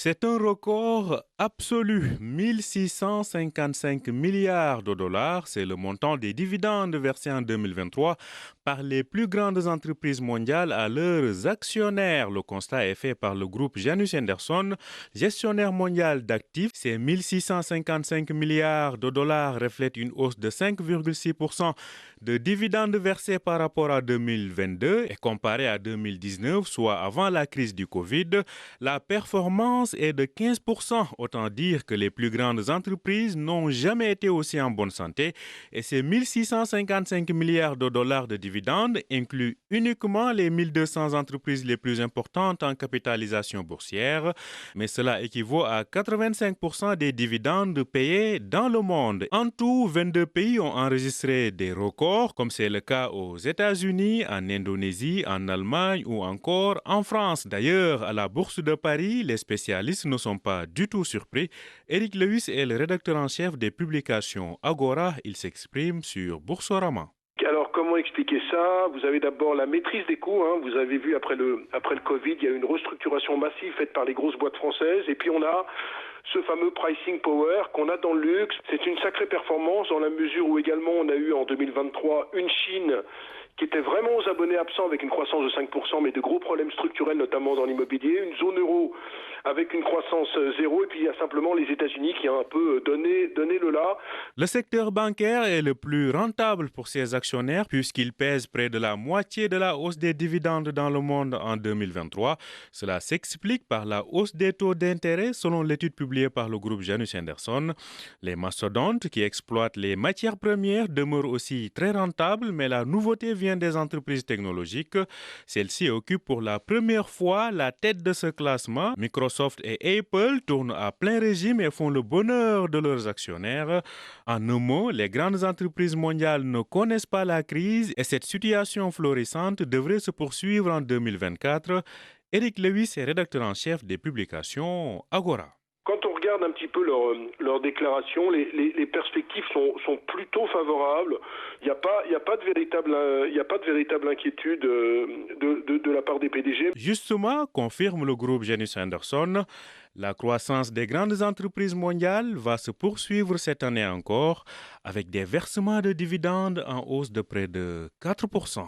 C'est un record absolu. 1655 milliards de dollars, c'est le montant des dividendes versés en 2023 par les plus grandes entreprises mondiales à leurs actionnaires. Le constat est fait par le groupe Janus Henderson, gestionnaire mondial d'actifs. Ces 1655 milliards de dollars reflètent une hausse de 5,6% de dividendes versés par rapport à 2022 et comparé à 2019, soit avant la crise du Covid. La performance est de 15%, autant dire que les plus grandes entreprises n'ont jamais été aussi en bonne santé et ces 1655 milliards de dollars de dividendes incluent uniquement les 1200 entreprises les plus importantes en capitalisation boursière, mais cela équivaut à 85% des dividendes payés dans le monde. En tout, 22 pays ont enregistré des records, comme c'est le cas aux États-Unis, en Indonésie, en Allemagne ou encore en France. D'ailleurs, à la Bourse de Paris, les spécialistes ne sont pas du tout surpris. Eric Lewis est le rédacteur en chef des publications Agora. Il s'exprime sur Boursorama. Alors, comment expliquer ça? Vous avez d'abord la maîtrise des coûts. Vous avez vu, après le Covid, il y a eu une restructuration massive faite par les grosses boîtes françaises. Et puis, on a ce fameux pricing power qu'on a dans le luxe. C'est une sacrée performance dans la mesure où également on a eu en 2023 une Chine qui était vraiment aux abonnés absents avec une croissance de 5%, mais de gros problèmes structurels, notamment dans l'immobilier. Une zone euro avec une croissance zéro. Et puis, il y a simplement les États-Unis qui ont un peu donné le là. Le secteur bancaire est le plus rentable pour ses actionnaires puisqu'il pèse près de la moitié de la hausse des dividendes dans le monde en 2023. Cela s'explique par la hausse des taux d'intérêt selon l'étude publiée par le groupe Janus Henderson. Les mastodontes qui exploitent les matières premières demeurent aussi très rentables, mais la nouveauté vient des entreprises technologiques. Celles-ci occupent pour la première fois la tête de ce classement. Microsoft et Apple tournent à plein régime et font le bonheur de leurs actionnaires. En un mot, les grandes entreprises mondiales ne connaissent pas la crise et cette situation florissante devrait se poursuivre en 2024. Eric Lewis est rédacteur en chef des publications Agora. Quand on regarde un petit peu leurs déclarations, les perspectives sont plutôt favorables. Il n'y a pas de véritable inquiétude de la part des PDG. Justement, confirme le groupe Janus Henderson, la croissance des grandes entreprises mondiales va se poursuivre cette année encore avec des versements de dividendes en hausse de près de 4%.